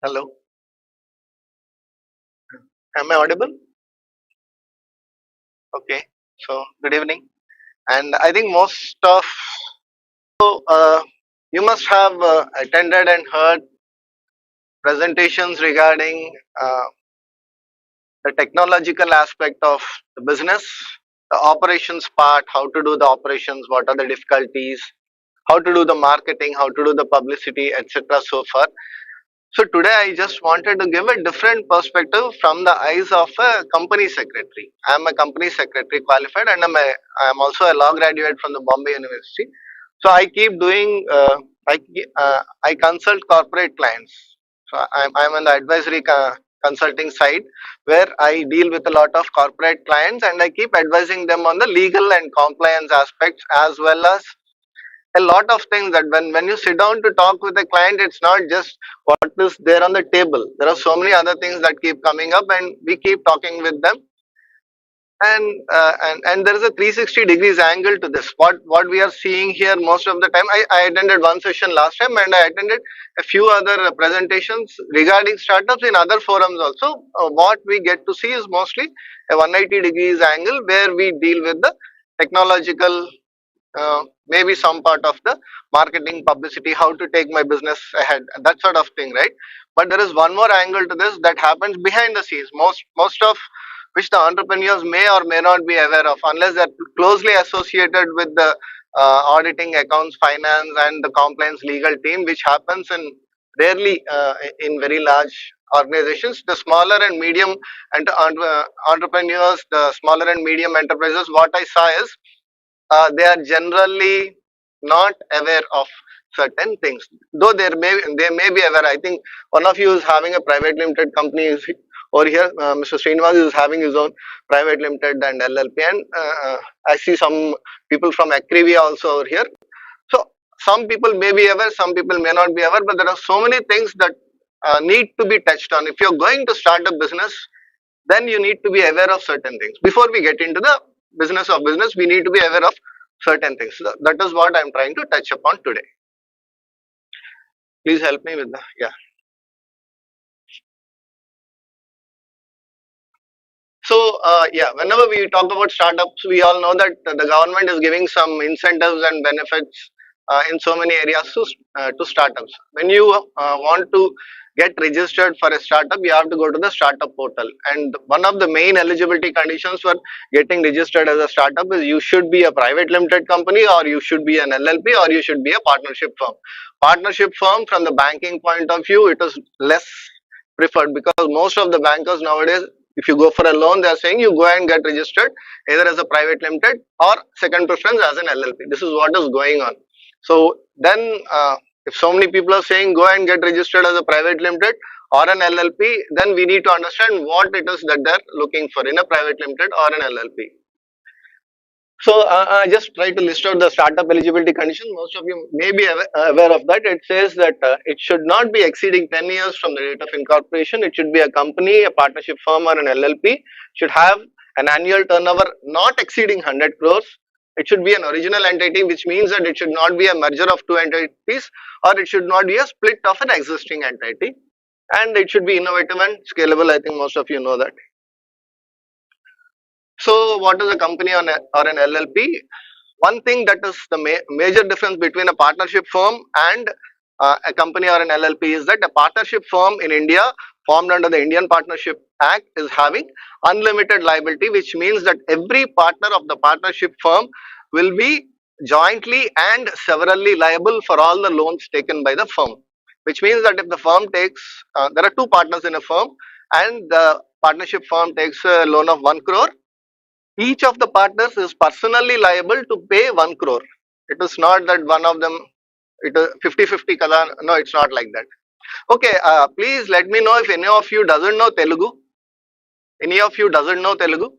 Hello, am I audible? Okay, so good evening. And I think most of you must have attended and heard presentations regarding the technological aspect of the business, the operations part, how to do the operations, what are the difficulties, how to do the marketing, how to do the publicity, etc. So far. So today I just wanted to give a different perspective from the eyes of a company secretary. I am a company secretary qualified and I am also a law graduate from the Bombay University. So I keep doing, I consult corporate clients. So I'm on the advisory consulting side where I deal with a lot of corporate clients and I keep advising them on the legal and compliance aspects as well as a lot of things that when you sit down to talk with a client, it's not just what is there on the table. There are so many other things that keep coming up and we keep talking with them, and there is a 360 degrees angle to this. What we are seeing here most of the time, I attended one session last time and I attended a few other presentations regarding startups in other forums also. What we get to see is mostly a 180 degrees angle where we deal with the technological, maybe some part of the marketing publicity, how to take my business ahead, that sort of thing, right? But there is one more angle to this that happens behind the scenes, most of which the entrepreneurs may or may not be aware of unless they're closely associated with the auditing, accounts, finance and the compliance legal team, which happens in rarely in very large organizations. The smaller and medium entrepreneurs, the smaller and medium enterprises, what I saw is they are generally not aware of certain things, though they may be aware. I think one of you is having a private limited company over here. Mr. Srinivas is having his own private limited and LLP, and I see some people from Acrivia also over here. So some people may be aware, some people may not be aware, but there are so many things that need to be touched on. If you're going to start a business, then you need to be aware of certain things. Before we get into the business of business, we need to be aware of certain things. That is what I'm trying to touch upon today. Please help me with the, yeah. So, yeah, whenever we talk about startups, we all know that the government is giving some incentives and benefits in so many areas to startups. When you want to get registered for a startup, you have to go to the startup portal. And one of the main eligibility conditions for getting registered as a startup is you should be a private limited company, or you should be an LLP, or you should be a partnership firm. Partnership firm, from the banking point of view, it is less preferred because most of the bankers nowadays, if you go for a loan, they are saying you go and get registered either as a private limited or second preference as an LLP. This is what is going on. So then, if so many people are saying go and get registered as a private limited or an LLP, then we need to understand what it is that they're looking for in a private limited or an LLP. So I just try to list out the startup eligibility condition. Most of you may be aware of that. It says that it should not be exceeding 10 years from the date of incorporation. It should be a company, a partnership firm or an LLP. Should have an annual turnover not exceeding 100 crores. It should be an original entity, which means that it should not be a merger of two entities, or it should not be a split of an existing entity. And it should be innovative and scalable. I think most of you know that. So what is a company or an LLP? One thing that is the major difference between a partnership firm and a company or an LLP is that a partnership firm in India, formed under the Indian Partnership Act, is having unlimited liability, which means that every partner of the partnership firm will be jointly and severally liable for all the loans taken by the firm. Which means that if the firm takes, there are two partners in a firm, and the partnership firm takes a loan of 1 crore, each of the partners is personally liable to pay 1 crore. It is not that one of them, it is 50-50 kalan. No, it's not like that. Okay, please let me know if any of you doesn't know Telugu. Any of you doesn't know Telugu?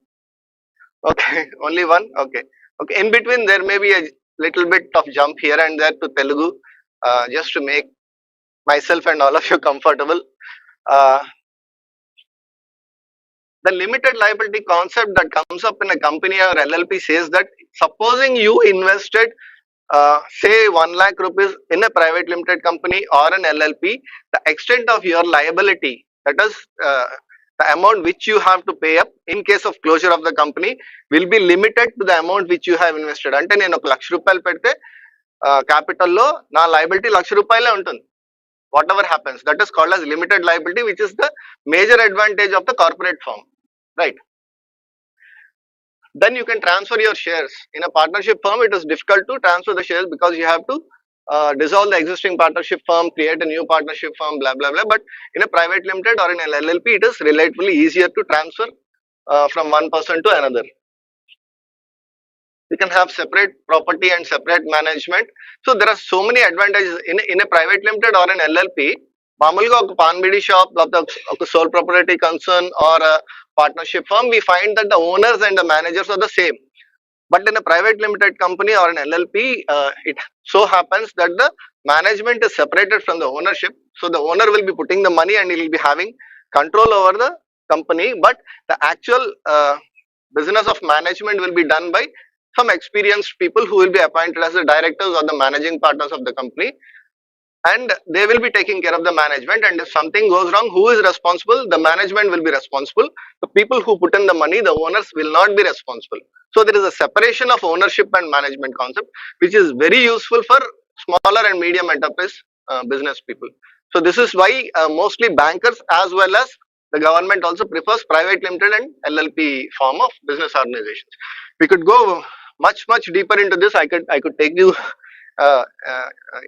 Okay, only one. Okay, okay. In between, there may be a little bit of jump here and there to Telugu, just to make myself and all of you comfortable. The limited liability concept that comes up in a company or LLP says that supposing you invested say 1 lakh rupees in a private limited company or an LLP, the extent of your liability, that is the amount which you have to pay up in case of closure of the company, will be limited to the amount which you have invested. అంటే నేను ఒక ₹1,00,000 పెడితే క్యాపిటల్లో నా liability ₹1,00,000 ఉంటుంది. Whatever happens, that is called as limited liability, which is the major advantage of the corporate firm, right? Then you can transfer your shares. In a partnership firm, it is difficult to transfer the shares because you have to dissolve the existing partnership firm, create a new partnership firm, blah blah blah. But in a private limited or in an LLP, it is relatively easier to transfer from one person to another. You can have separate property and separate management. So there are so many advantages in a private limited or an LLP. మామూలుగా ఒక pan beedi shop లేకపోతే ఒక sole proprietary concern or partnership firm, we find that the owners and the managers are the same. But in a private limited company or an LLP, it so happens that the management is separated from the ownership. So the owner will be putting the money and he will be having control over the company. But the actual business of management will be done by some experienced people who will be appointed as the directors or the managing partners of the company. And they will be taking care of the management, and if something goes wrong, who is responsible? The management will be responsible. The people who put in the money, the owners, will not be responsible. So there is a separation of ownership and management concept, which is very useful for smaller and medium enterprise business people. So this is why mostly bankers as well as the government also prefers private limited and LLP form of business organizations. We could go much deeper into this. I could take you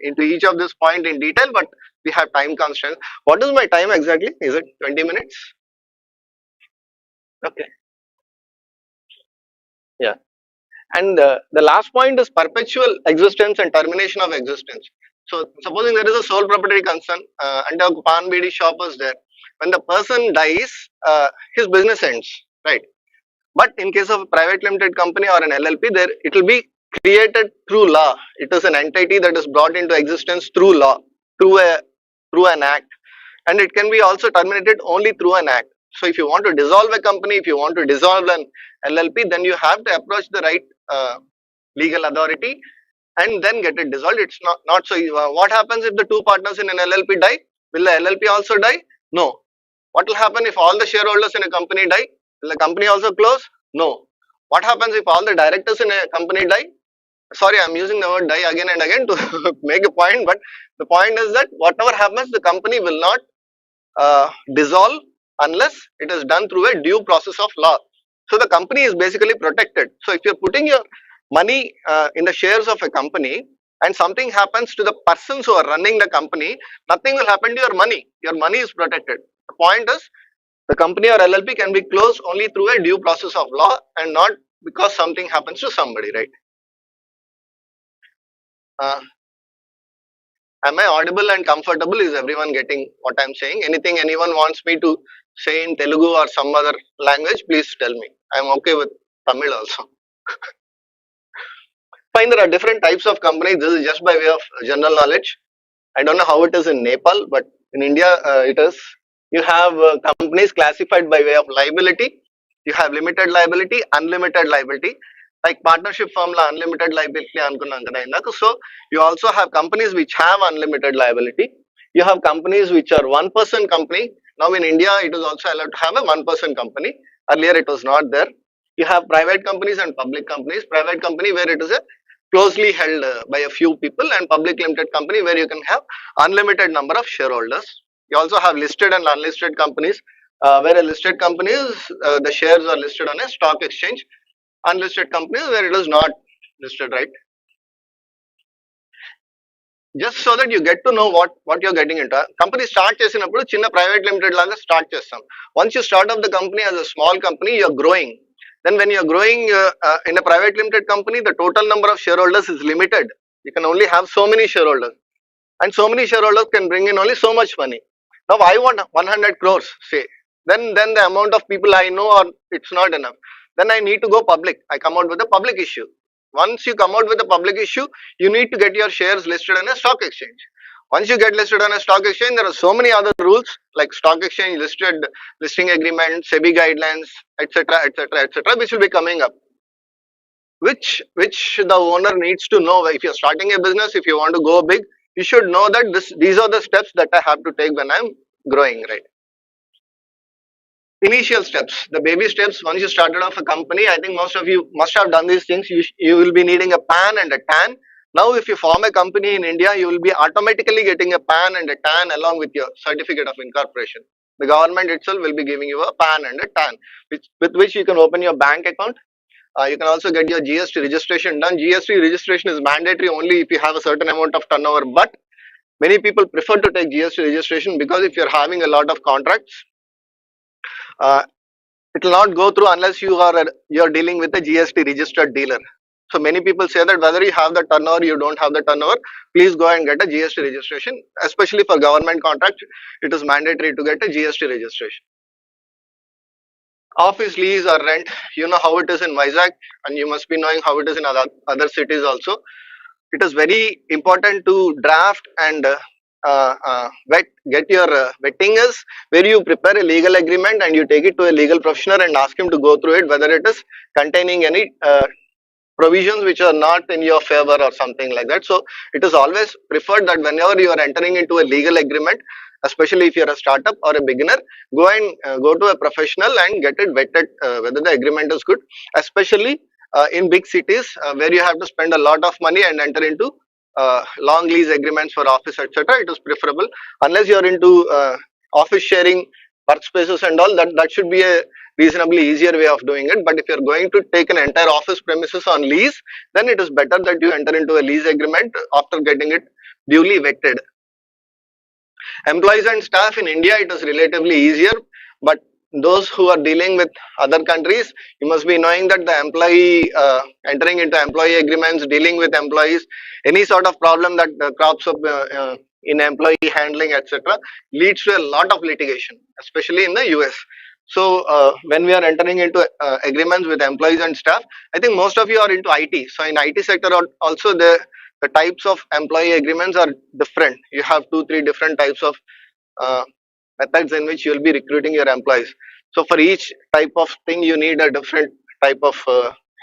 into each of this point in detail, but we have time constraints. What is my time exactly? Is it 20 minutes? Okay. Yeah. And the last point is perpetual existence and termination of existence. So supposing there is a sole proprietary concern and a pan bidi shop is there. When the person dies, his business ends, right? But in case of a private limited company or an LLP, there it will be created through law. It is an entity that is brought into existence through law, through an act, and it can be also terminated only through an act. So if you want to dissolve a company, if you want to dissolve an LLP, then you have to approach the right legal authority and then get it dissolved. It's not so. What happens if the two partners in an LLP die? Will the LLP also die? No. What will happen if all the shareholders in a company die? Will the company also close? No. What happens if all the directors in a company die? Sorry, I'm using the word die again and again to make a point, but the point is that whatever happens, the company will not dissolve unless it is done through a due process of law. So the company is basically protected. So if you're putting your money in the shares of a company and something happens to the persons who are running the company, nothing will happen to your money. Your money is protected. The point is, the company or LLP can be closed only through a due process of law and not because something happens to somebody, right? Am I audible and comfortable? Is everyone getting what I'm saying? Anything anyone wants me to say in Telugu or some other language, please tell me. I'm okay with Tamil also. Fine, there are different types of companies. This is just by way of general knowledge. I don't know how it is in Nepal, but in India it is. You have companies classified by way of liability. You have limited liability, unlimited liability. Like partnership firm la unlimited liability anukunnam kada indaku. So you also have companies which have unlimited liability. You have companies which are one-person company. Now in India, it is also allowed to have a one-person company. Earlier it was not there. You have private companies and public companies. Private company where it is a closely held by a few people, and public limited company where you can have unlimited number of shareholders. You also have listed and unlisted companies, where a listed company is the shares are listed on a stock exchange. Unlisted companies where it is not listed, right? Just so that you get to know what you're getting into. Company start చేసినప్పుడు చిన్న private limited లాగా start చేస్తాం. Once you start up the company as a small company, you're growing. Then when you're growing in a private limited company, the total number of shareholders is limited. You can only have so many shareholders, and so many shareholders can bring in only so much money. Now I want 100 crores, say. Then the amount of people I know, or it's not enough. Then I need to go public. I come out with a public issue. Once you come out with a public issue, you need to get your shares listed on a stock exchange. Once you get listed on a stock exchange, there are so many other rules like stock exchange listing agreement, SEBI guidelines, etc., which will be coming up. which the owner needs to know. If you're starting a business, if you want to go big, you should know that these are the steps that I have to take when I'm growing, right? Initial steps, the baby steps. Once you started off a company, I think most of you must have done these things. You will be needing a PAN and a TAN. Now if you form a company in India, you will be automatically getting a PAN and a TAN along with your certificate of incorporation. The government itself will be giving you a PAN and a TAN, with which you can open your bank account. You can also get your GST registration done. GST registration is mandatory only if you have a certain amount of turnover, but many people prefer to take GST registration because if you're having a lot of contracts, uh, it will not go through unless you're dealing with a GST registered dealer. So many people say that whether you have the turnover, you don't have the turnover, please go and get a GST registration. Especially for government contracts, it is mandatory to get a GST registration. Office lease or rent, you know how it is in Vizag, and you must be knowing how it is in other cities also. It is very important to draft and get your vetting is where you prepare a legal agreement and you take it to a legal professional and ask him to go through it whether it is containing any provisions which are not in your favor or something like that. So it is always preferred that whenever you are entering into a legal agreement, especially if you are a startup or a beginner, go to a professional and get it vetted whether the agreement is good, especially in big cities where you have to spend a lot of money and enter into long lease agreements for office, etc. It is preferable unless you are into office sharing workspaces and all that. That should be a reasonably easier way of doing it. But if you're going to take an entire office premises on lease, then it is better that you enter into a lease agreement after getting it duly vetted. Employees and staff in India, it is relatively easier, but those who are dealing with other countries, you must be knowing that the employee entering into employee agreements, dealing with employees, any sort of problem that crops up in employee handling, etc., leads to a lot of litigation, especially in the US. So when we are entering into agreements with employees and staff, I think most of you are into IT. So in IT sector also the types of employee agreements are different. You have 2 3 different types of uh, methods in which you will be recruiting your employees. So for each type of thing, you need a different type of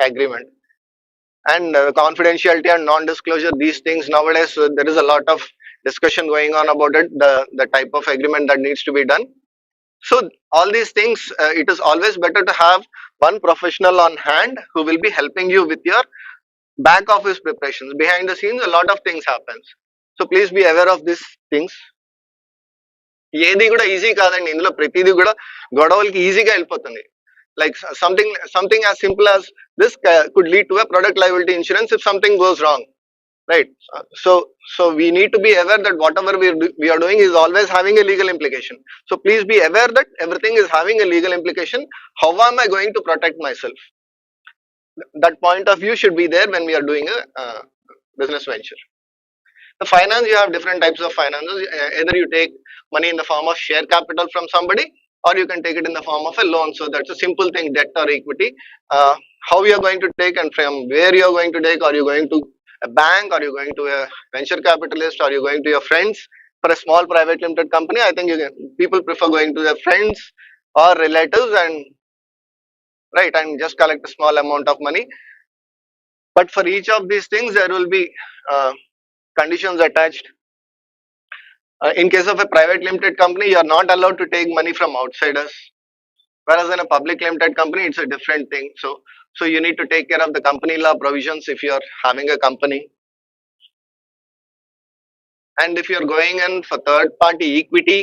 agreement. And confidentiality and non-disclosure, these things nowadays, there is a lot of discussion going on about it, the type of agreement that needs to be done. So all these things, it is always better to have one professional on hand who will be helping you with your back office preparations. Behind the scenes, a lot of things happens. So please be aware of these things. ఏది కూడా easy కాదండి, ఇందులో ప్రతిదీ కూడా గొడవలకి ఈజీగా వెళ్ళిపోతుంది. Like something as simple as this could lead to a product liability insurance if something goes wrong, right? So we need to be aware that whatever we are doing is always having a legal implication. So please be aware that everything is having a legal implication. How am I going to protect myself? That point of view should be there when we are doing a business venture. The finance, you have different types of finances. Either you take money in the form of share capital from somebody, or you can take it in the form of a loan. So that's a simple thing, debt or equity. How you are going to take and from where you are going to take? Are you going to a bank? Are you going to a venture capitalist? Are you going to your friends? For a small private limited company, I think people prefer going to their friends or relatives and right and just collect a small amount of money. But for each of these things, there will be conditions attached. In case of a private limited company, you are not allowed to take money from outsiders. Whereas in a public limited company, it's a different thing. So you need to take care of the company law provisions if you are having a company. And if you are going in for third party equity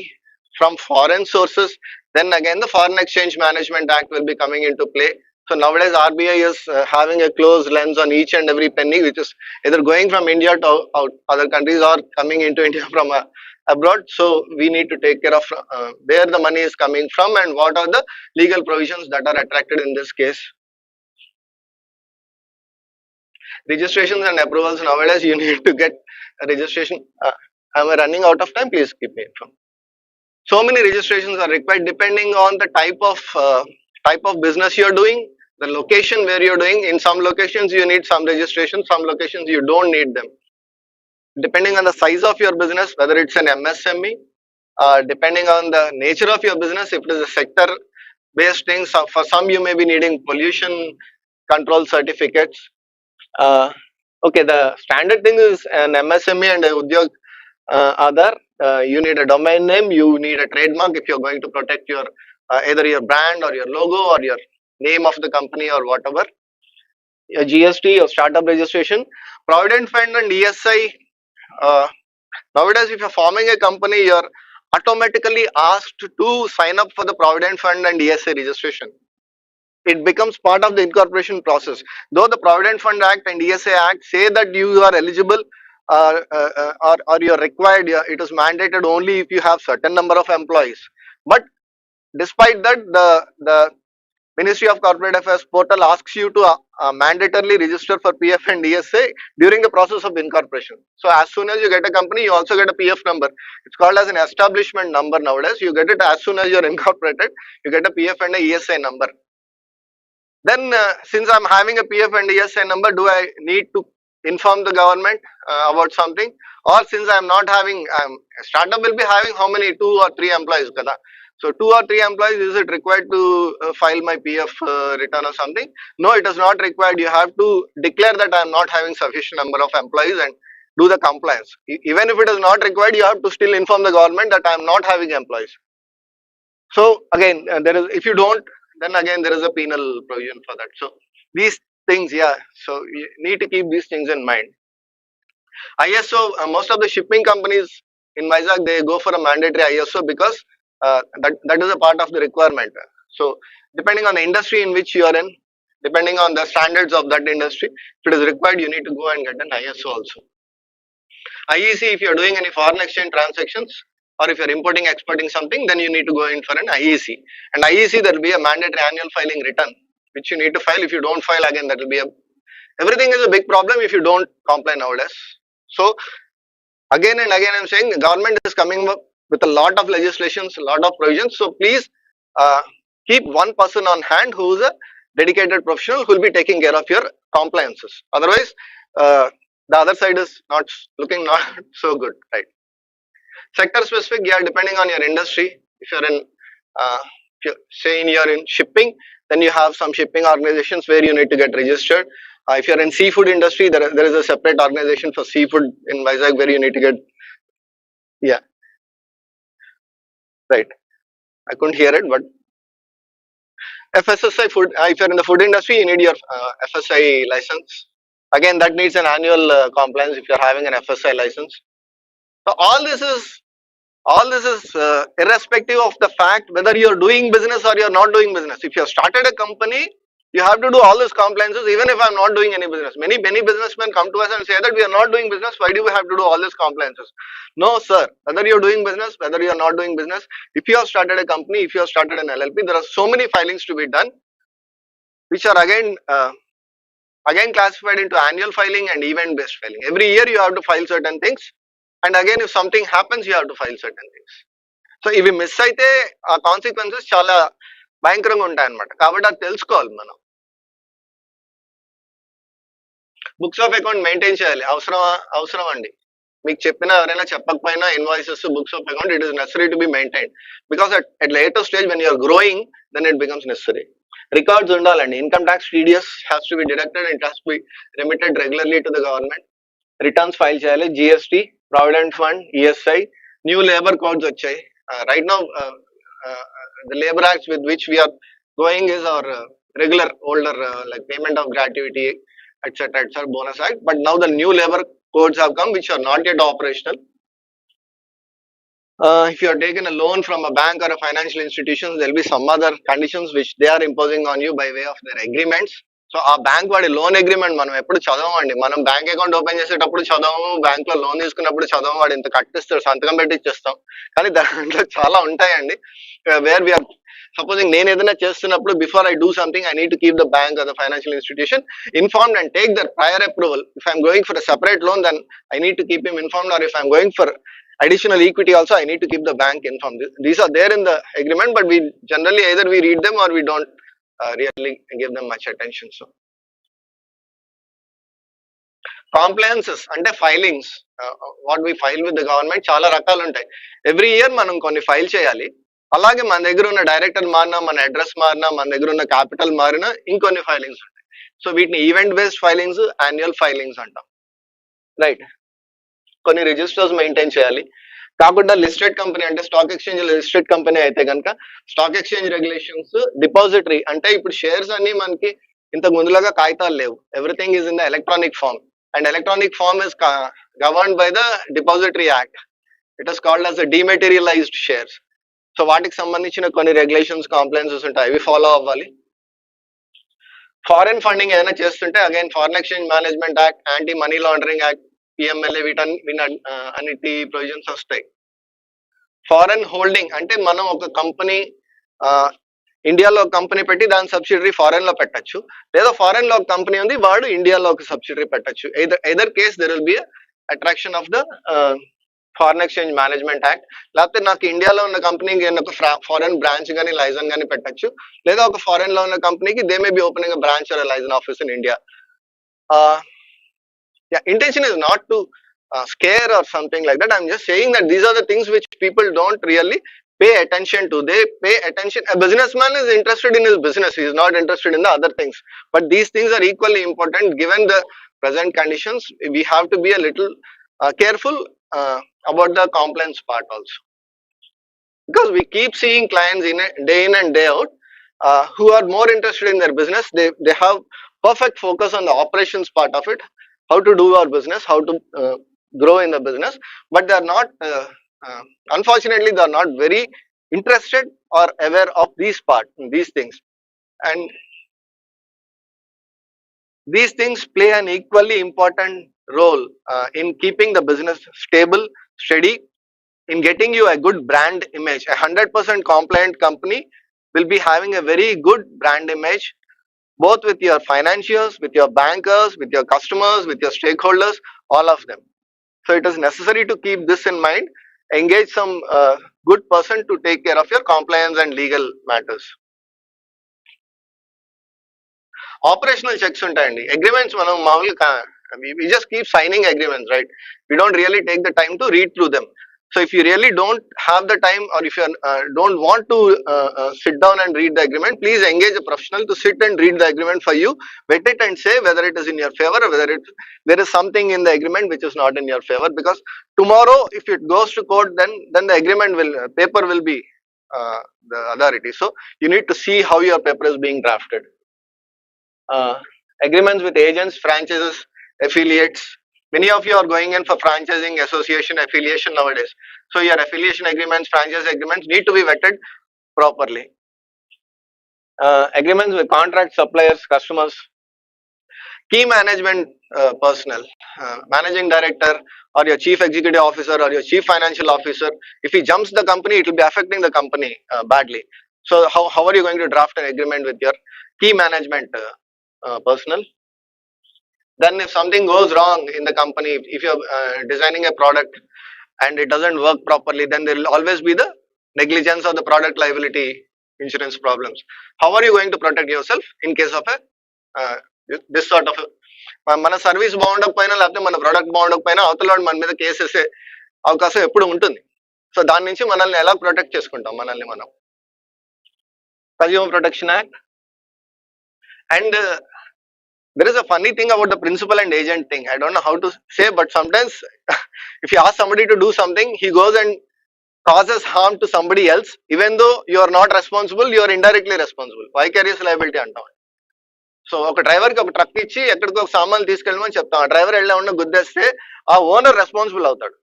from foreign sources, then again the Foreign Exchange Management Act will be coming into play. So nowadays RBI is having a close lens on each and every penny, which is either going from India to other countries or coming into India from abroad. So we need to take care of where the money is coming from and what are the legal provisions that are attracted in this case. Registrations and approvals, nowadays you need to get a registration. Am I running out of time? Please keep me informed. So many registrations are required depending on the type of business you're doing, the location where you're doing. In some locations you need some registration, some locations you don't need them. Depending on the size of your business, whether it's an MSME, depending on the nature of your business, if it is a sector based thing, so for some you may be needing pollution control certificates. Uh, okay, the standard thing is an MSME and a Udyog Aadhaar. You need a domain name, you need a trademark if you're going to protect your either your brand or your logo or your name of the company or whatever. Your GST, your startup registration, Provident Fund and ESI. Uh, Nowadays, if you're forming a company, you're automatically asked to sign up for the Provident Fund and ESI registration. It becomes part of the incorporation process. Though the Provident Fund Act and ESA Act say that you are eligible or you are required, it is mandated only if you have certain number of employees. But despite that, the Ministry of Corporate Affairs portal asks you to mandatorily register for PF and ESA during the process of incorporation. So as soon as you get a company, you also get a PF number. It's called as an establishment number nowadays. You get it as soon as you're incorporated. You get a PF and a ESA number. Then, since I'm having a PF and ESA number, do I need to inform the government about something? Or since I'm not having, startup will be having how many, 2 or 3 employees, kada? So 2 or 3 employees, is it required to file my PF return or something? No, it is not required. You have to declare that I'm not having sufficient number of employees and do the compliance. Even if it is not required, you have to still inform the government that I'm not having employees. So again, there is, if you don't, then again there is a penal provision for that. So these things, yeah. So you need to keep these things in mind. ISO, most of the shipping companies in Vizag, they go for a mandatory ISO because that is a part of the requirement. So depending on the industry in which you are in, depending on the standards of that industry, if it is required, you need to go and get an ISO also. IEC, if you are doing any foreign exchange transactions, or if you're importing, exporting something, then you need to go in for an IEC. And IEC, there will be a mandatory annual filing return, which you need to file. If you don't file, again, that will be a, everything is a big problem if you don't comply nowadays. So again and again, I'm saying the government is coming up with a lot of legislations, a lot of provisions. So please keep one person on hand who is a dedicated professional who will be taking care of your compliances. Otherwise, the other side is looking not so good, right? Sector specific, yeah, depending on your industry. If you're in, if you say you're in shipping, then you have some shipping organizations where you need to get registered. If you're in seafood industry, there is a separate organization for seafood in Vizag where you need to get, yeah, right. I couldn't hear it, but FSSI food. If you're in the food industry, you need your FSI license. Again, that needs an annual compliance if you're having an FSI license. So all this is irrespective of the fact whether you're doing business or you're not doing business. If you have started a company, you have to do all these compliances even if I'm not doing any business. Many businessmen come to us and say that we are not doing business, why do we have to do all these compliances? No sir, whether you're doing business, whether you're not doing business, if you have started a company, if you have started an LLP, there are so many filings to be done, which are again classified into annual filing and event based filing. Every year you have to file certain things, and again if something happens you have to file certain things. So ఇవి miss అయితే ఆ consequences చాలా భయంకరంగా ఉంటాయి అన్నమాట. కాబట్టి అది తెలుసుకోవాలి మనం. బుక్స్ ఆఫ్ అకౌంట్ మెయింటైన్ చేయాలి. అవసరం అండి. మీకు చెప్పినా ఎవరైనా చెప్పకపోయినా invoices, books of account, it is necessary to be maintain because at later stage when you're growing then it becomes necessary. Records ఉండాలండి. Income tax TDS has to be deducted, it has to be remitted regularly to the government. Returns file చేయాలి. GST, provident fund, ESI, new labour codes వచ్చాయి. Right now, the labor acts with which we are going is our regular older like payment of gratuity, etc., bonus act. But now the new labor codes have come which are not yet operational. If you are taken a loan from a bank or a financial institution, there will be some other conditions which they are imposing on you by way of their agreements. So ఆ bank వాడి loan agreement మనం ఎప్పుడు చదవమండి. మనం bank account open చేసేటప్పుడు చదవము, bank లో loan తీసుకున్నప్పుడు చదవము. వాడు ఇంత కట్టిస్తాడు, సంతకం పెట్టి ఇచ్చేస్తాం. కానీ దాంట్లో చాలా ఉంటాయండి వేర్ వీఆర్ సపోజింగ్ నేను ఏదైనా చేస్తున్నప్పుడు before I do something I need to keep the bank or the financial institution informed and take their prior approval. If I'm going for a separate loan then I need to keep him informed, or if I'm going for additional equity also I need to keep the bank informed. These are there in the agreement, but we generally either we read them or we don't really give them much attention. So compliances అంటే filings, what we file with the government చాలా రకాలు ఉంటాయి. Every year మనం కొన్ని file చేయాలి. అలాగే మన దగ్గర ఉన్న డైరెక్టర్ మారినా, మన అడ్రస్ మారినా, మన దగ్గర ఉన్న క్యాపిటల్ మారినా ఇంకొన్ని ఫైలింగ్స్ ఉంటాయి. సో వీటిని event based filings, annual filings అంటాం, రైట్. కొన్ని రిజిస్టర్స్ మెయింటైన్ చేయాలి. కాకుండా లిస్టెడ్ కంపెనీ అంటే స్టాక్ ఎక్స్చేంజ్ లిస్టెడ్ కంపెనీ అయితే కనుక స్టాక్ ఎక్స్చేంజ్ రెగ్యులేషన్స్, డిపాజిటరీ అంటే ఇప్పుడు షేర్స్ అన్ని మనకి ఇంతకు ముందులాగా కాగితాలు లేవు. Everything is in the electronic form, and electronic form is governed by the depository act. It is called as the dematerialised shares. So వాటికి సంబంధించిన కొన్ని రెగ్యులేషన్స్, కాంప్లైన్సెస్ ఉంటాయి, అవి ఫాలో అవ్వాలి. ఫారెన్ ఫండింగ్ ఏదైనా చేస్తుంటే again foreign exchange management act, anti money laundering act, PMLA అన్నిటి provisions వస్తాయి. ఫారెన్ హోల్డింగ్ అంటే మనం ఒక కంపెనీ ఇండియాలో ఒక కంపెనీ పెట్టి దాని సబ్సిడరీ ఫారెన్ లో పెట్టచ్చు, లేదా ఫారెన్ లో ఒక కంపెనీ ఉంది వాడు ఇండియాలో ఒక సబ్సిడరీ పెట్టచ్చు. Either case there will be attraction of the foreign exchange management act. లేకపోతే నాకు ఇండియాలో ఉన్న కంపెనీకి నేను ఒక ఫారెన్ బ్రాంచ్ కానీ లైజన్ కానీ పెట్టచ్చు, లేదా ఒక ఫారెన్ లో ఉన్న కంపెనీకి they may be opening branch or liaison office in India. Intention is not to scare or something like that. I'm just saying that these are the things which people don't really pay attention to. They pay attention. A businessman is interested in his business. He is not interested in the other things. But these things are equally important given the present conditions. We have to be a little careful about the compliance part also. Because we keep seeing clients day in and day out who are more interested in their business. They have perfect focus on the operations part of it, how to do our business, how to grow in the business, but they are not unfortunately they are not very interested or aware of these things, and these things play an equally important role in keeping the business stable, steady, in getting you a good brand image. A 100% compliant company will be having a very good brand image, both with your financiers, with your bankers, with your customers, with your stakeholders, all of them. So it is necessary to keep this in mind. Engage some good person to take care of your compliance and legal matters. Operational checks ఉంటాయండి. Agreements మనం మామూలుగా we just keep signing agreements, right? We don't really take the time to read through them. So if you really don't have the time, or if you don't want to sit down and read the agreement, please engage a professional to sit and read the agreement for you, vet it and say whether it is in your favor or whether there is something in the agreement which is not in your favor. Because tomorrow if it goes to court, then the agreement paper will be the authority. So you need to see how your paper is being drafted. Agreements with agents, franchises, affiliates. Many of you are going in for franchising, association, affiliation nowadays. So your affiliation agreements, franchise agreements need to be vetted properly. Agreements with contract suppliers, customers, key management personnel, managing director or your chief executive officer or your chief financial officer. If he jumps the company, it will be affecting the company badly. So how are you going to draft an agreement with your key management personnel? Then if something goes wrong in the company, if you're designing a product and it doesn't work properly, then there will always be the negligence or the product liability insurance problems. How are you going to protect yourself in case of this sort of మన service బాగుండకపోయినా లేకపోతే మన product బాగుండకపోయినా అవతల వాడు మన మీద case వేసే అవకాశం ఎప్పుడు ఉంటుంది. సో దాని నుంచి మనల్ని ఎలా ప్రొటెక్ట్ చేసుకుంటాం మనల్ని మనం? Consumer protection act. And there is a funny thing about the principal and agent thing. I don't know how to say, but sometimes if you ask somebody to do something, he goes and causes harm to somebody else. Even though you are not responsible, you are indirectly responsible. Vicarious liability అంటాం. So ఒక డ్రైవర్కి ఒక truck ఇచ్చి ఎక్కడికో ఒక సామాన్లు తీసుకెళ్ళమని చెప్తాం, ఆ డ్రైవర్ వెళ్ళా ఉన్న గుద్దేస్తే ఆ ఓనర్ రెస్పాన్సిబుల్ అవుతాడు.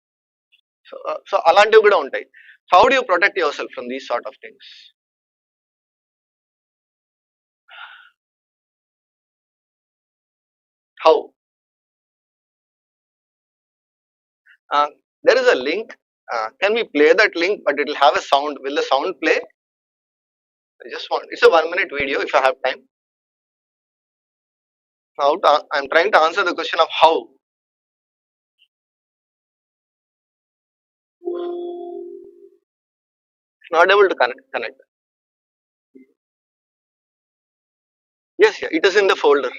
సో అలాంటివి కూడా ఉంటాయి. How do you protect your self from these sort of things? How? There is a link. Can we play that link? But it will have a sound. Will the sound play? I just want. It's a 1-minute video if I have time. I'm trying to answer the question of how. Not able to connect. Yes, yeah. It is in the folder.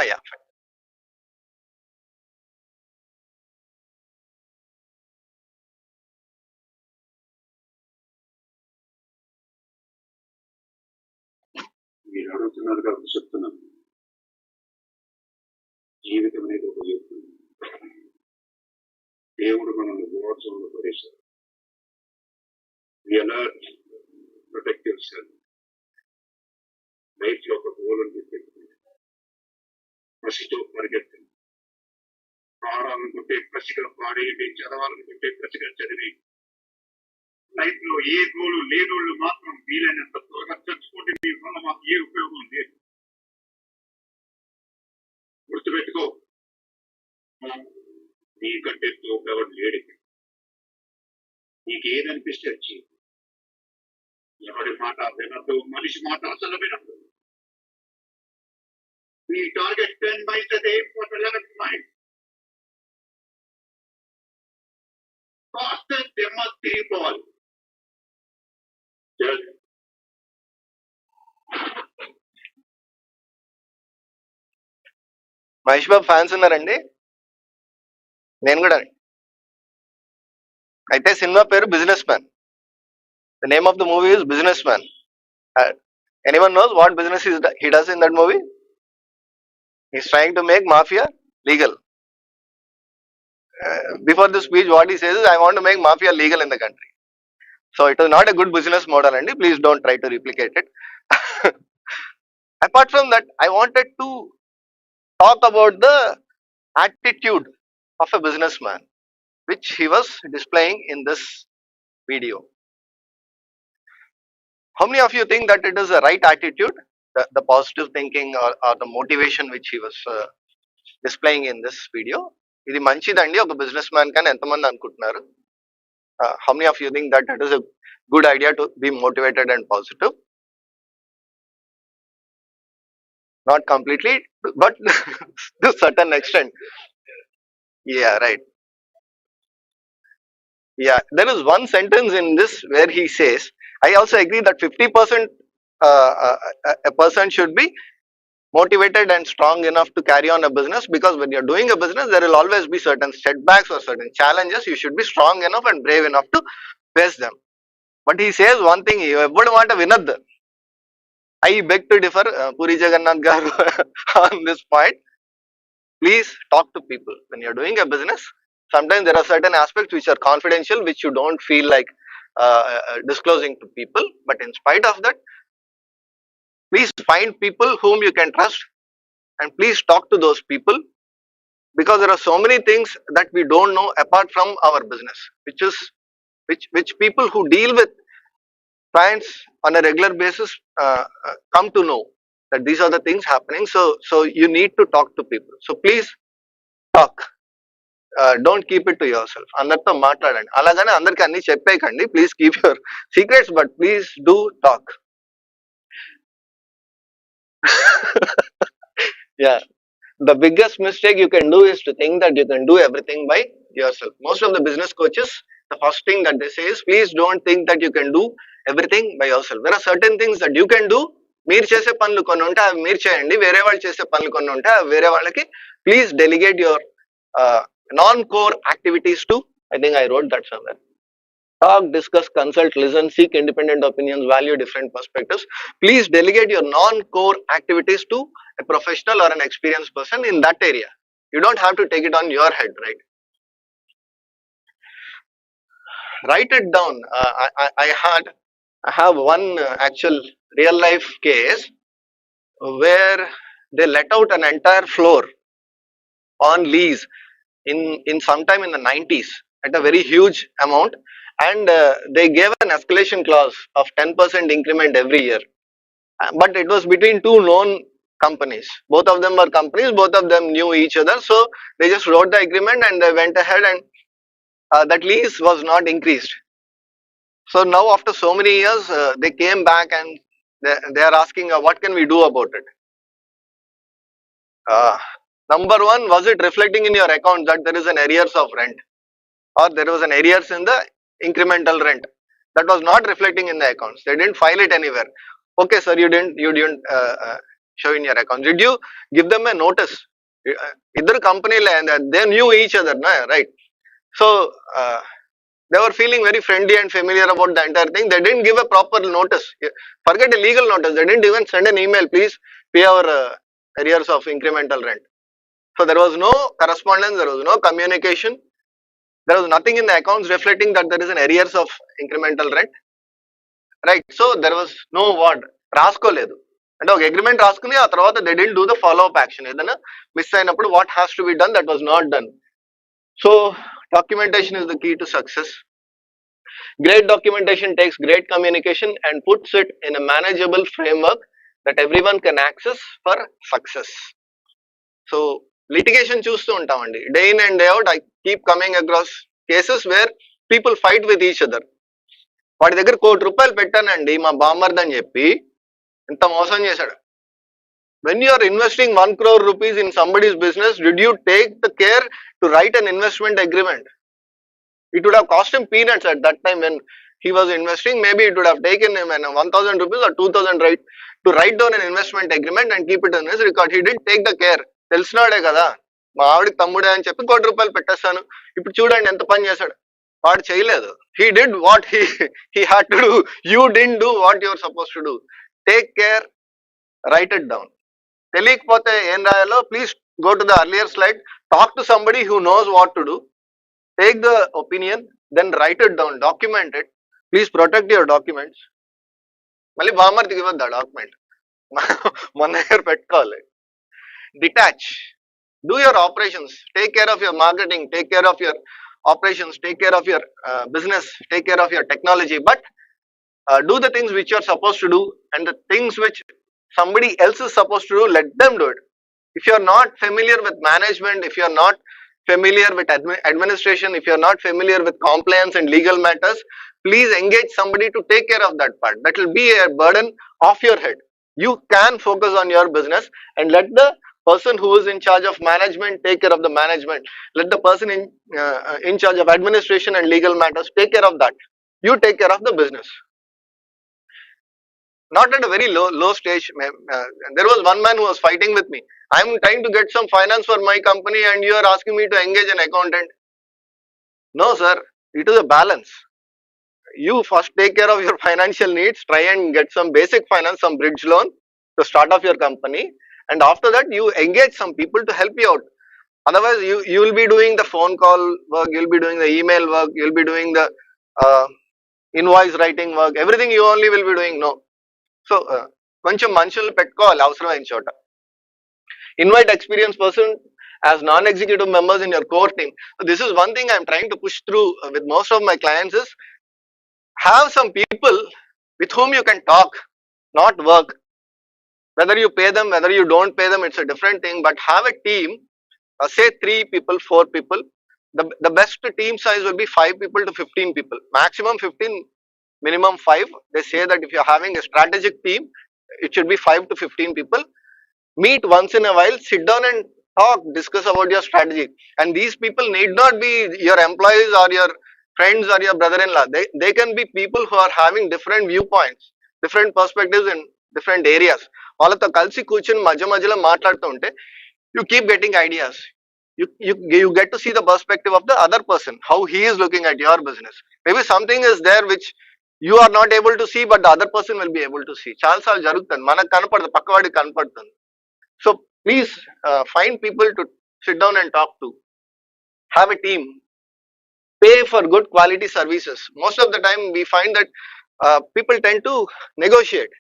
Yeah. చెప్తున్నారు కాబట్టి చెప్తున్నాను. జీవితం అనేది ఒక యుద్ధం. దేవుడు మనల్ని మోసంలో పడేశారు. Protect your self. లైఫ్ లో ఒక గోల్ అని పెట్టుకుంది. పసితో పరిగెత్తండి. పాడాలనుకుంటే పసిగా పాడేయండి, చదవాలనుకుంటే పసిగా చదివి. లైఫ్ లో ఏ గోలు లేనోళ్ళు మాత్రం వీలైనంత త్వరగా చచ్చుకుంటే మీ వల్ల మాకు ఏ ఉపయోగం లేదు. గుర్తుపెట్టుకో, నీకంటే తోపెవరు లేడు. నీకేదనిపిస్తే వచ్చి ఎవరి మాట వినద్దు, మనిషి మాట అసలు వినద్దు. మీ target 10 miles at aim for 11 miles. Fastest they must be ball. Just Mahesh Babu fans ఉన్నారండి? నేను కూడా. అయితే సినిమా పేరు business man. The name of the movie is business man. Anyone knows what business he does in that movie? He's trying to make mafia legal. Before the speech, what he says is, I want to make mafia legal in the country. So it is not a good business model, and please don't try to replicate it. Apart from that, I wanted to talk about the attitude of a businessman, which he was displaying in this video. How many of you think that it is the right attitude, the positive thinking or the motivation which he was displaying in this video? ఇది మంచిదండి ఒక business man కానీ ఎంతమంది అనుకుంటున్నారు? How many of you think that it is a good idea to be motivated and positive? Not completely, but to a certain extent. Yeah, right. Yeah, there is one sentence in this where he says, I also agree that 50% a person should be motivated and strong enough to carry on a business, because when you're doing a business, there will always be certain setbacks or certain challenges. You should be strong enough and brave enough to face them. But he says one thing, you would want to win. I beg to differ, Puri Jagannath garu, on this point. Please talk to people. When you're doing a business, sometimes there are certain aspects which are confidential, which you don't feel like disclosing to people. But in spite of that, please find people whom you can trust and please talk to those people, because there are so many things that we don't know apart from our business, which people who deal with clients on a regular basis come to know that these are the things happening. So you need to talk to people. So please talk. Don't keep it to yourself. అందరితో మాట్లాడండి. అలాగనే అందరికి అన్ని చెప్పేయకండి. Please keep your secrets, but please do talk. Yeah. The biggest mistake you can do is to think that you can do everything by yourself. Most of the business coaches, the first thing that they say is, please don't think that you can do everything by yourself. There are certain things that you can do. మీరు చేసే పనులు కొన్ని ఉంటాయి, అవి మీరు చేయండి. వేరే వాళ్ళు చేసే పనులు కొన్ని ఉంటాయి, అవి వేరే వాళ్ళకి. Please delegate your non-core activities to, I think I wrote that somewhere. Talk, discuss, consult, listen, seek independent opinions, value different perspectives. Please delegate your non-core activities to a professional or an experienced person in that area. You don't have to take it on your head, right? Write it down. I have one actual real life case where they let out an entire floor on lease in sometime in the 90s at a very huge amount, and they gave an escalation clause of 10% increment every year. But it was between two known companies. Both of them were companies, both of them knew each other, so they just wrote the agreement and they went ahead, and that lease was not increased. So now after so many years, they came back and they are asking, what can we do about it? Number one, was it reflecting in your account that there is an arrears of rent, or there was an arrears in the incremental rent? That was not reflecting in the accounts. They didn't file it anywhere. Okay, sir, you didn't show in your accounts. Did you give them a notice? Either company and they knew each other, right? So They were feeling very friendly and familiar about the entire thing. They didn't give a proper notice. Forget a legal notice. They didn't even send an email, please pay our arrears of incremental rent. So there was no correspondence, there was no communication, there was nothing in the accounts reflecting that there is an arrears of incremental rent, right? So there was no what, రాసుకోలేదు అంటే ఒక agreement రాసుకుని ఆ తర్వాత they did do the follow up action ఏదైనా miss అయినప్పుడు what has to be done that was not done. So documentation is the key to success. Great documentation takes great communication and puts it in a manageable framework that everyone can access for success. So litigation చూస్తూ ఉంటామండి, day in and day out. I keep coming across cases where people fight with each other. వాడి దగ్గర ₹1,00,00,000 పెట్టానండి మా బామ్మర్ది అని చెప్పి ఎంత మోసం చేశాడు. When you are investing 1 crore rupees in somebody's business, did you take the care to write an investment agreement? It would have cost him peanuts at that time when he was investing. Maybe it would have taken him 1,000 rupees or 2,000, right, to write down an investment agreement and keep it in his record. He didn't take the care. తెలిసినాడే కదా మా ఆవిడకి తమ్ముడే అని చెప్పి ₹1,00,00,000 పెట్టేస్తాను. ఇప్పుడు చూడండి ఎంత పని చేశాడు. వాడు చేయలేదు. He did what he had to do. You didn't do what you were supposed to do. Take care, write it down. తెలియకపోతే ఏం రాయాలో please go to the earlier slide. Talk to somebody who knows what to do. Take the opinion, then write it down, document it. Please protect your documents. మళ్ళీ బామ్మర్దికి ఇవ్వద్దు ఆ document, మన దగ్గర పెట్టుకోవాలి. Detach. Do your operations. Take care of your marketing. Take care of your operations. Take care of your business. Take care of your technology. But do the things which you are supposed to do, and the things which somebody else is supposed to do, let them do it. If you are not familiar with management, if you are not familiar with administration, if you are not familiar with compliance and legal matters, please engage somebody to take care of that part. That will be a burden off your head. You can focus on your business and let the person who is in charge of management take care of the management. Let the person in charge of administration and legal matters take care of that. You take care of the business. Not at a very low stage. There was one man who was fighting with me. I am trying to get some finance for my company and you are asking me to engage an accountant. No sir, it is a balance. You first take care of your financial needs, try and get some basic finance, some bridge loan to start off your company, and after that you engage some people to help you out. Otherwise you will be doing the phone call work, you will be doing the email work, you will be doing the invoice writing work, everything you only will be doing. No. So కొంచెం మనుషులు పెట్టుకోవాలి అవసరమైన చోట. Invite experienced person as non-executive members in your core team. So this is one thing I am trying to push through with most of my clients is have some people with whom you can talk, not work. Whether you pay them, whether you don't pay them, it's a different thing, but have a team, say 3 people, 4 people. The best team size will be 5 people to 15 people, maximum 15, minimum 5. They say that if you're having a strategic team, it should be 5 to 15 people. Meet once in a while, sit down and talk, discuss about your strategy. And these people need not be your employees or your friends or your brother-in-law. They can be people who are having different viewpoints, different perspectives in different areas. వాళ్ళతో కలిసి కూర్చొని మధ్యలో మాట్లాడుతూ ఉంటే you keep getting ideas. You get to see the perspective of the other person, how he is looking at your business. Maybe something is there which you are not able to see, but the other person will be able to see. చాలాసార్లు జరుగుతుంది, మనకు కనపడదు, పక్కవాడికి కనపడుతుంది. So please find people to sit down and talk to. Have a team. Pay for good quality services. Most of the time we find that people tend to negotiate.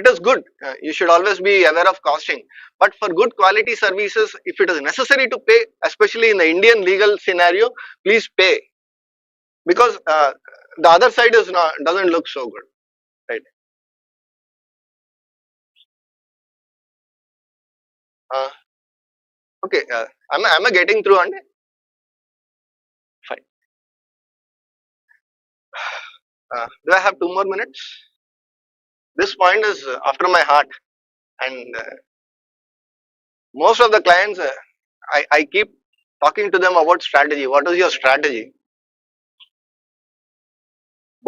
It is good. You should always be aware of costing. But for good quality services, if it is necessary to pay, especially in the Indian legal scenario, please pay. Because the other side is doesn't look so good, right? Okay, am I getting through on it? Fine. Do I have 2 more minutes? This point is after my heart, and most of the clients, I keep talking to them about strategy. What is your strategy?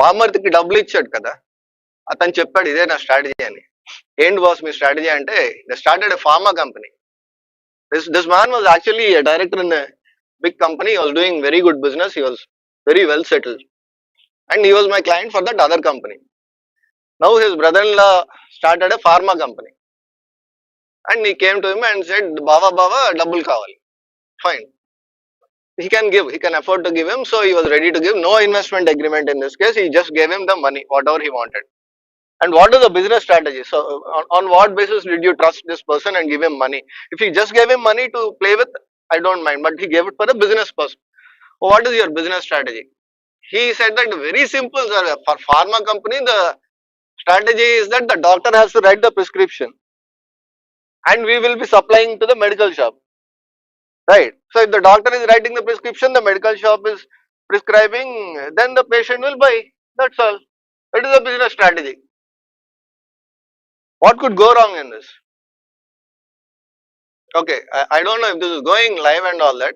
బామ్మర్దికి డబ్బులు ఇచ్చాడు కదా, అతను చెప్పాడు ఇదే నా strategy అని. ఏంటి boss మీ strategy అంటే, they started a pharma company. This man was actually a director in a big company. He was doing very good business. He was very well settled. And he was my client for that other company. Now his brother-in-law started a pharma company. And he came to him and said, Baba, double kawali. Fine. He can give, he can afford to give him, so he was ready to give. No investment agreement in this case, he just gave him the money, whatever he wanted. And what is the business strategy? So, on what basis did you trust this person and give him money? If he just gave him money to play with, I don't mind, but he gave it for a business person. What is your business strategy? He said that very simple, sir. For pharma company, the strategy is that the doctor has to write the prescription and we will be supplying to the medical shop. Right. So if the doctor is writing the prescription, the medical shop is prescribing, then the patient will buy. That's all. That is a business strategy. What could go wrong in this? Okay, I don't know if this is going live and all that,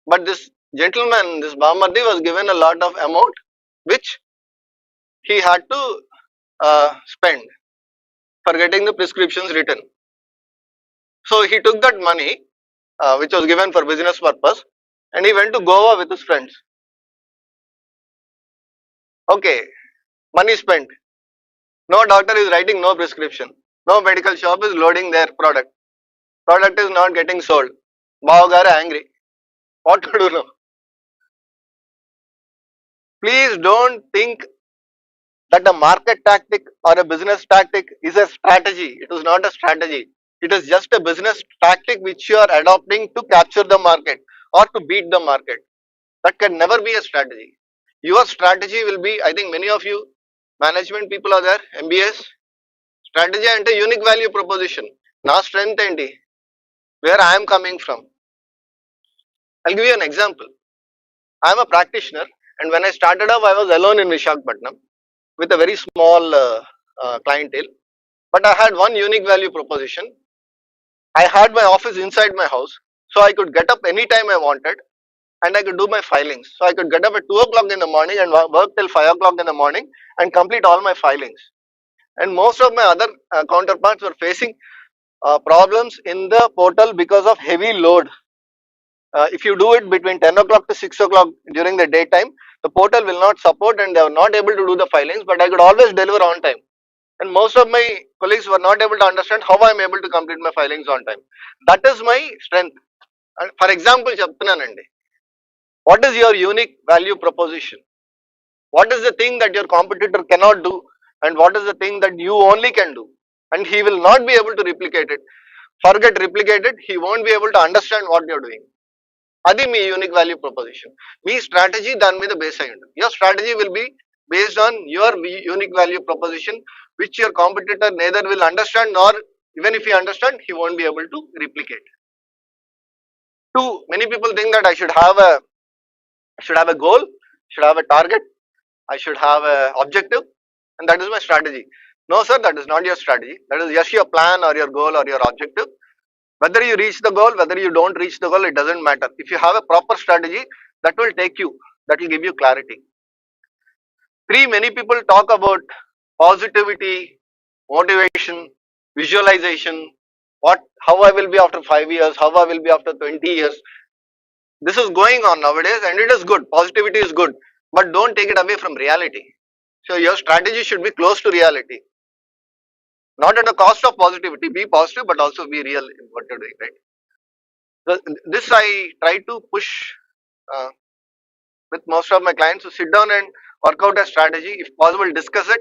but this gentleman, this Bamardi was given a lot of amount which he had to spend for getting the prescriptions written. So he took that money which was given for business purpose and he went to Goa with his friends. Okay, money spent. No doctor is writing no prescription. No medical shop is loading their product. Product is not getting sold. Bhavgar angry. What to do now? Please don't think that a market tactic or a business tactic is a strategy. It is not a strategy. It is just a business tactic which you are adopting to capture the market or to beat the market. That can never be a strategy. Your strategy will be, I think many of you management people are there, MBAs. Strategy and a unique value proposition. Na strength enti, where I am coming from. I'll give you an example. I am a practitioner and when I started off, I was alone in Visakhapatnam with a very small clientele. But I had one unique value proposition. I had my office inside my house, so I could get up anytime I wanted and I could do my filings. So I could get up at 2 o'clock in the morning and work till 5 o'clock in the morning and complete all my filings. And most of my other counterparts were facing problems in the portal because of heavy load. If you do it between 10 o'clock to 6 o'clock during the daytime, the portal will not support and they are not able to do the filings, but I could always deliver on time. And most of my colleagues were not able to understand how I am able to complete my filings on time. That is my strength. And for example, Chaptananandi, what is your unique value proposition? What is the thing that your competitor cannot do and what is the thing that you only can do? And he will not be able to replicate it. Forget replicate it, he won't be able to understand what you are doing. Adi me unique value proposition. Me strategy done with the baseline. Your strategy will be based on your unique value proposition, which your competitor neither will understand nor even if he understand, he won't be able to replicate. Two, many people think that I should have a goal, should have a target, I should have a objective, and that is my strategy. No, sir, that is not your strategy. That is just your plan or your goal or your objective. Whether you reach the goal, whether you don't reach the goal, it doesn't matter. If you have a proper strategy, that will take you, that will give you clarity. Three, many people talk about positivity, motivation, visualization, how I will be after 5 years, how I will be after 20 years. This is going on nowadays and it is good. Positivity is good, but don't take it away from reality. So your strategy should be close to reality. Not at the cost of positivity. Be positive, but also be real in what you're doing, right? So this I try to push with most of my clients to sit down and work out a strategy. If possible, discuss it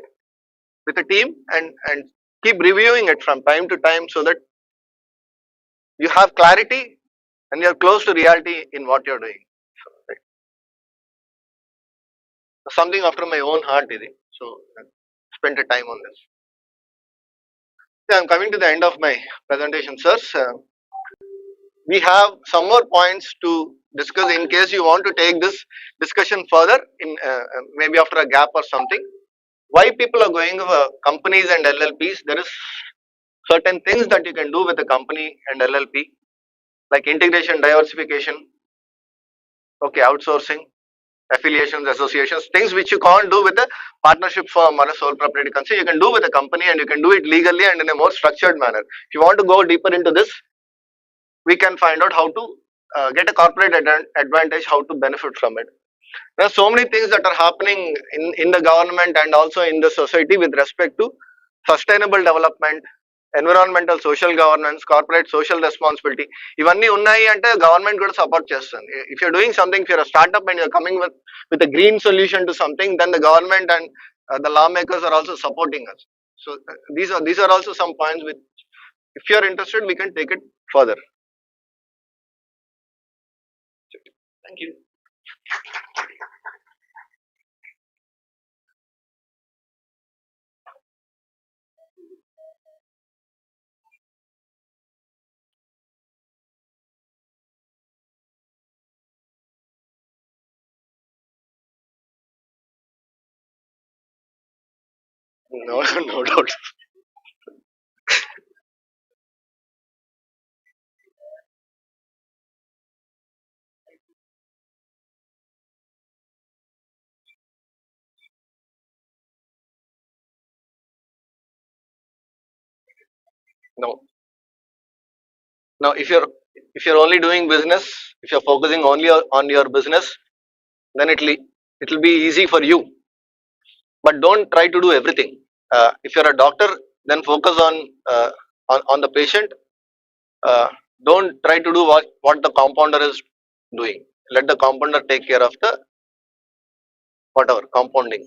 with a team and keep reviewing it from time to time so that you have clarity and you're close to reality in what you're doing. So, right. Something after my own heart, so spend a time on this. I'm coming to the end of my presentation, sirs. We have some more points to discuss in case you want to take this discussion further in maybe after a gap or something. Why people are going for companies and LLPs? There is certain things that you can do with a company and LLP, like integration, diversification, okay, outsourcing, affiliations, associations, things which you can't do with a partnership firm or a sole proprietor company. You can do with a company and you can do it legally and in a more structured manner. If you want to go deeper into this, we can find out how to get a corporate advantage, how to benefit from it. There are so many things that are happening in the government and also in the society with respect to sustainable development, environmental social governance, corporate social responsibility. ఇవన్నీ ఉన్నాయి అంటే government కూడా support చేస్తుంది. If you're doing something, if you're a startup and you're coming with a green solution to something, then the government and the lawmakers are also supporting us. So these are also some points with, if you're interested, we can take it further. Thank you. No, no doubt. No. Now, if you're only doing business, if you're focusing only on your business, then it'll be easy for you. But don't try to do everything. If you're a doctor, then focus on the patient. Uh, don't try to do what the compounder is doing. Let the compounder take care of the whatever compounding.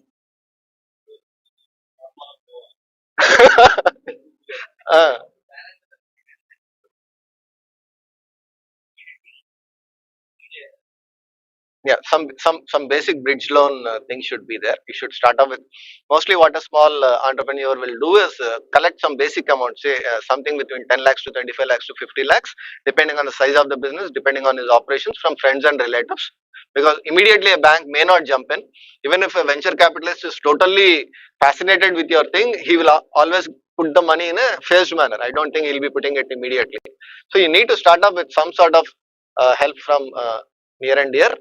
uh, yeah, some basic bridge loan things should be there. You should start off with, mostly what a small entrepreneur will do is collect some basic amount, say something between 10 lakhs to 25 lakhs to 50 lakhs, depending on the size of the business, depending on his operations, from friends and relatives, because immediately a bank may not jump in. Even if a venture capitalist is totally fascinated with your thing, he will always put the money in a phased manner. I don't think he'll be putting it immediately. So you need to start off with some sort of help from near and dear,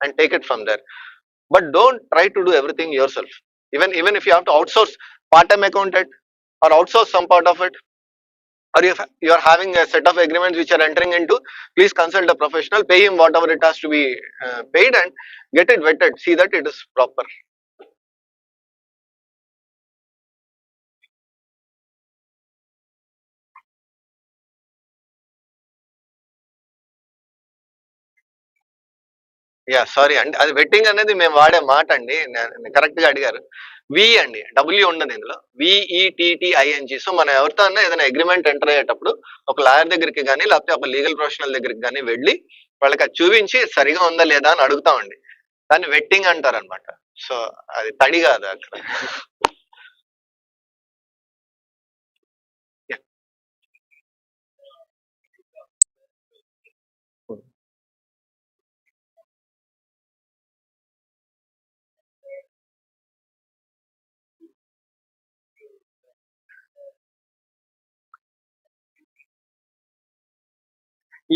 and take it from there. But don't try to do everything yourself. Even if you have to outsource part-time accountant or outsource some part of it, or if you are having a set of agreements which are entering into, please consult a professional, pay him whatever it has to be paid, and get it vetted. See that it is proper. Yeah sorry అండి, అది vetting అనేది మేము వాడే మాట అండి. Correct గా అడిగారు. వి అండి, డబ్ల్యూ ఉండదు ఇందులో, విఈటిటిఐఎన్జి. సో మనం ఎవరితో అన్నా ఏదైనా అగ్రిమెంట్ ఎంటర్ అయ్యేటప్పుడు ఒక లాయర్ దగ్గరికి కానీ లేకపోతే ఒక లీగల్ ప్రొఫెషనల్ దగ్గరికి కానీ వెళ్ళి వాళ్ళకి అది చూపించి సరిగా ఉందా లేదా అని అడుగుతామండి. దాన్ని వెట్టింగ్ అంటారు అనమాట. సో అది తడి కాదు అక్కడ.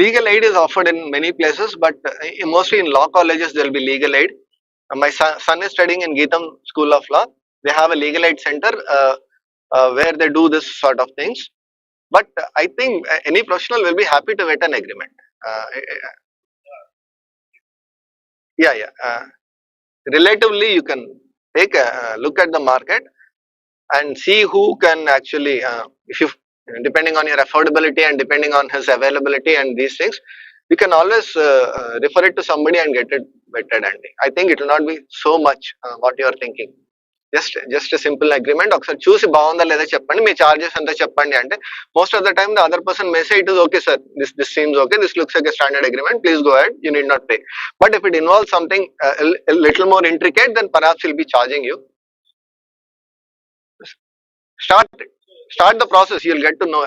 Legal aid is offered in many places, but mostly in law colleges there will be legal aid. My son is studying in Geetam School of Law. They have a legal aid center where they do this sort of things. But I think any professional will be happy to get an agreement. Yeah, yeah. Relatively, you can take a look at the market and see who can actually, if you, depending on your affordability and depending on his availability and these things, you can always refer it to somebody and get it vetted. And I think it will not be so much what you are thinking. Just a simple agreement. ఒకసారి చూసి బాగుందా లేదా చెప్పండి, మీ charges ఎంత చెప్పండి అంటే, most of the time the other person may say it is okay sir, this seems okay, this looks like a standard agreement, please go ahead, you need not pay. But if it involves something a little more intricate, then perhaps he'll be charging you. Start start the process, you'll get to know.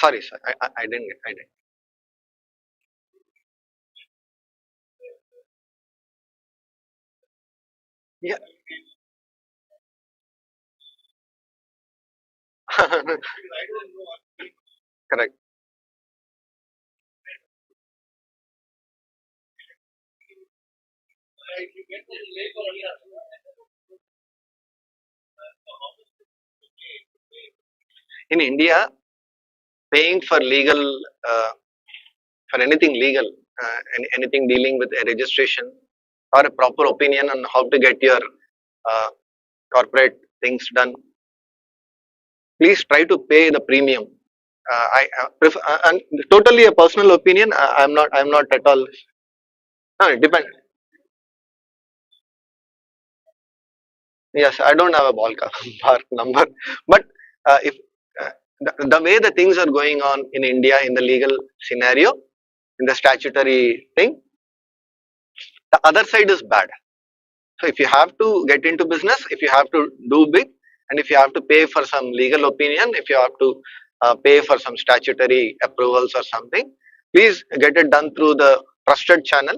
Sorry sir, I didn't get, I didn't. Yeah. Correct. In India, paying for legal, uh, for anything legal, anything dealing with a registration or a proper opinion on how to get your uh, corporate things done, please try to pay the premium. I prefer, and totally a personal opinion. I'm not at all. No, it depends. Yes, I don't have a bar number, but if the way the things are going on in India in the legal scenario, in the statutory thing, the other side is bad. So if you have to get into business, if you have to do big, and if you have to pay for some legal opinion, if you have to pay for some statutory approvals or something, please get it done through the trusted channel.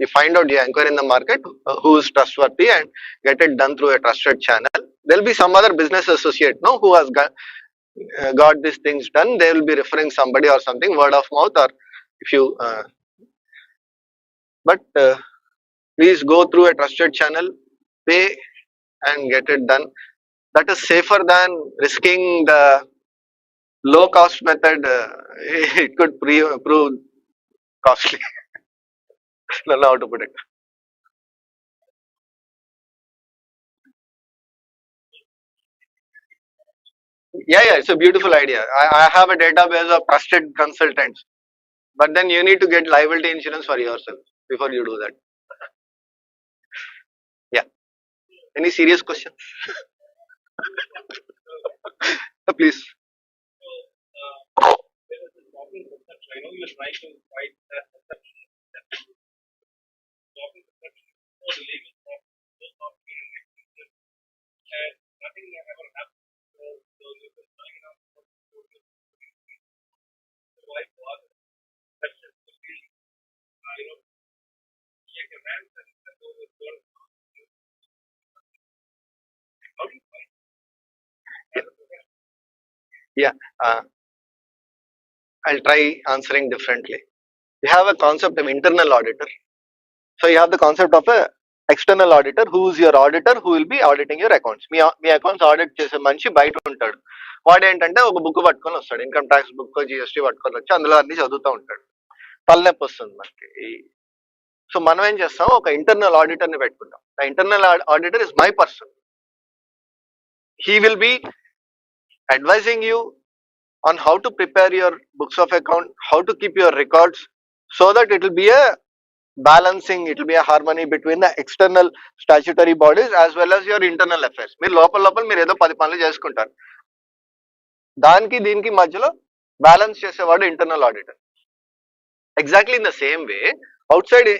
You find out, you inquire in the market who is trustworthy and get it done through a trusted channel. There will be some other business associate, no, who has got these things done. They will be referring somebody or something, word of mouth, or if you, but please go through a trusted channel, pay and get it done. That is safer than risking the low cost method. It could prove costly. I don't know how to put it. Yeah, yeah, it's a beautiful idea. I have a database of trusted consultants, but then you need to get liability insurance for yourself before you do that. Yeah. Any serious questions? Please. Yeah, uh, I'll try answering differently. You have a concept of internal auditor. So you have the concept of a external auditor who is your auditor who will be auditing your accounts. Me accounts audit చేసే మనిషి బయట ఉంటాడు. వాడు ఏంటంటే ఒక book పట్టుకొని వస్తాడు, income tax book GST పట్టుకొని వచ్చి అందులో అన్ని చదువుతూ ఉంటాడు. తలనొప్పి వస్తుంది మనకి. సో మనం ఏం చేస్తాం, ఒక ఇంటర్నల్ ఆడిటర్ ని పెట్టుకుంటాం. The internal auditor is my person. He will be advising you on how to prepare your books of account, how to keep your records, so that it will be a balancing, it will be a harmony between the external statutory bodies as well as your internal affairs. మీరు లోపల లోపల మీరు ఏదో 10 పనులు చేసుకుంటారు, దానికి దీనికి మధ్యలో బ్యాలెన్స్ చేసేవాడు internal auditor. Exactly in the same way, outside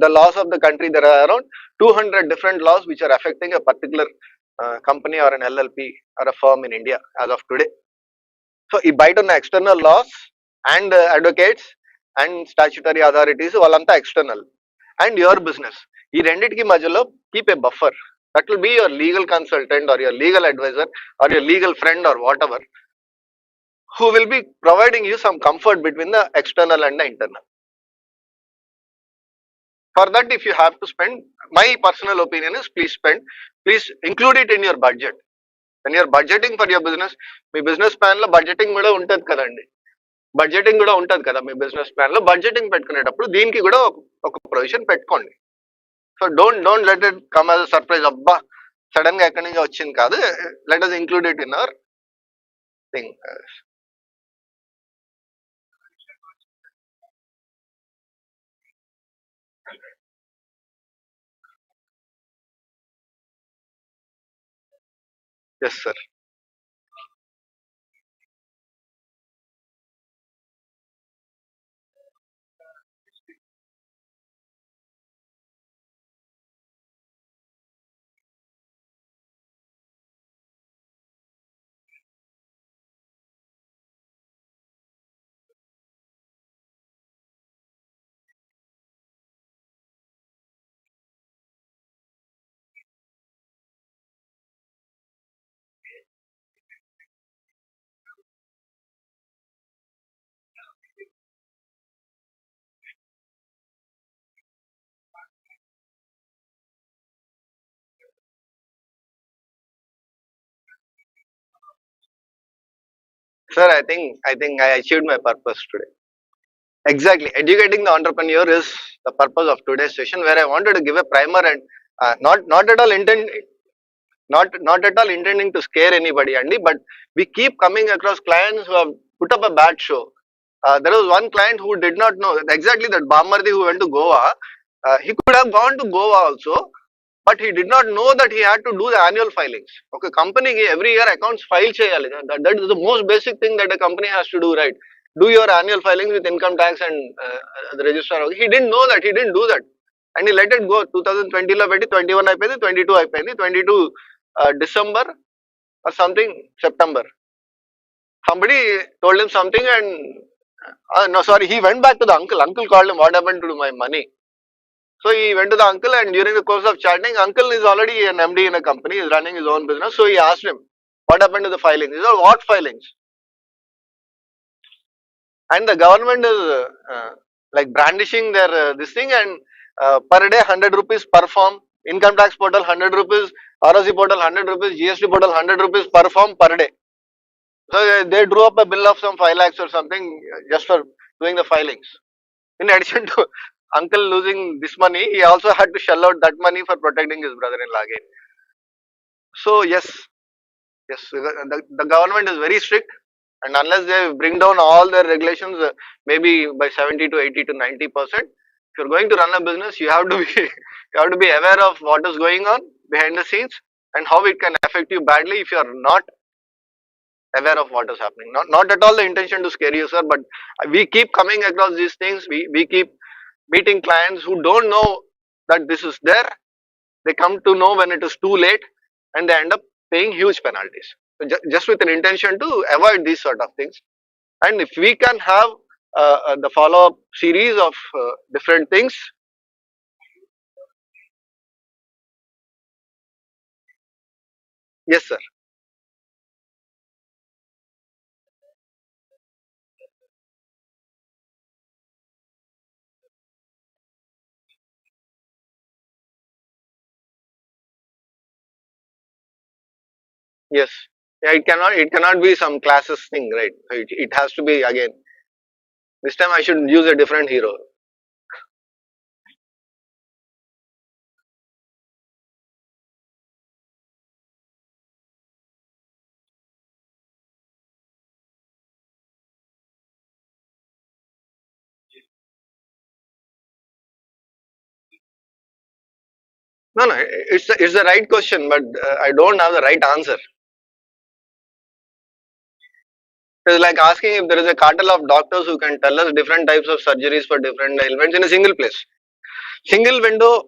the laws of the country, there are around 200 different laws which are affecting a particular company or an LLP or a firm in India as of today. So ఈ బయట ఉన్న external laws and advocates and statutory authorities వాళ్ళంతా external, and your business, ఈ రెండింటికి మధ్యలో keep a buffer. That will be your legal consultant or your legal advisor or your legal friend or whatever, who will be providing you some comfort between the external and the internal. For that, if you have to spend, my personal opinion is please include it in your budget. When you are budgeting for your business, మీ business plan లో budgeting కూడా ఉంటుంది కదండి. Budgeting కూడా ఉంటుంది కదా మీ business plan లో. బడ్జెటింగ్ పెట్టుకునేటప్పుడు దీనికి కూడా ఒక ప్రొవిజన్ పెట్టుకోండి. So don't let it come as surprise. అబ్బా సడన్ గా ఎక్కడి నుంచి వచ్చింది కాదు. Let us include it in our thing. Yes sir. Sir, I think I achieved my purpose today. Exactly. Educating the entrepreneur is the purpose of today's session, where I wanted to give a primer and not at all not at all intending to scare anybody, Andy, but we keep coming across clients who have put up a bad show. There was one client who did not know exactly that Bamardi who went to Goa. He could have gone to Goa also, but he did not know that he had to do the annual filings. Okay, company every year accounts file cheyali. That is the most basic thing that a company has to do, right? Do your annual filings with income tax and the registrar. He didn't know that. He didn't do that, and he let it go. 2020 లో పెట్టి 21 అయిపోయింది, 22 అయిపోయింది, 22 December or something, September. Somebody told him something and no, sorry, he went back to the uncle. Uncle called him, what happened to my money? So he went to the uncle, and during the course of chatting, uncle is already an MD in a company, is running his own business. So he asked him, what happened to the filings? He said, what filings? And the government is like brandishing their this thing, and per day 100 rupees per form, income tax portal 100 rupees, ROC portal 100 rupees, GST portal 100 rupees per form per day. So they drew up a bill of some 5 lakhs or something just for doing the filings. In addition to uncle losing this money, he also had to shell out that money for protecting his brother-in-law again. So yes, the government is very strict, and unless they bring down all their regulations, maybe by 70 to 80 to 90%, if you're going to run a business, you have to be you have to be aware of what is going on behind the scenes and how it can affect you badly if you are not aware of what is happening. Not at all the intention to scare you, sir, but we keep coming across these things. We keep meeting clients who don't know that this is there. They come to know when it is too late, and they end up paying huge penalties. So just with an intention to avoid these sort of things. And if we can have the follow-up series of different things, yes, sir. Yes. Yeah, it cannot be some classes thing, right? It has to be again. This time I should use a different hero. No, it's the right question, but I don't have the right answer. It's like asking if there is a cartel of doctors who can tell us different types of surgeries for different ailments in a single place. Single window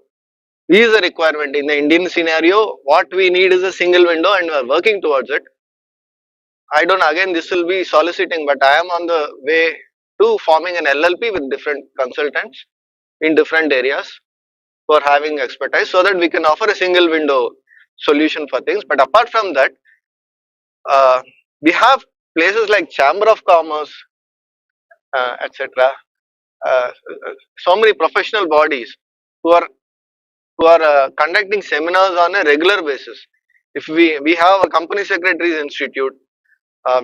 is a requirement in the Indian scenario. What we need is a single window, and we are working towards it. I don't, again, this will be soliciting, but I am on the way to forming an LLP with different consultants in different areas for having expertise so that we can offer a single window solution for things. But apart from that, uh, we have places like Chamber of Commerce, etc. Uh, so many professional bodies who are conducting seminars on a regular basis. If we have a company secretaries institute,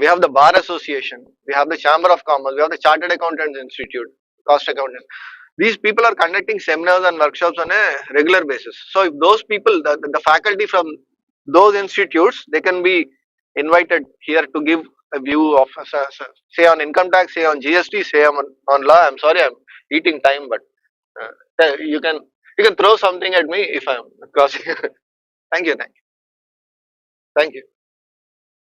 we have the bar association, we have the chamber of commerce, we have the chartered accountants institute, cost accountants. These people are conducting seminars and workshops on a regular basis. So if those people, the faculty from those institutes, they can be invited here to give a view of say on income tax, say on GST, say on law. I'm sorry, I'm eating time, but you can throw something at me if I'm crossing. Thank you, thank you, thank you.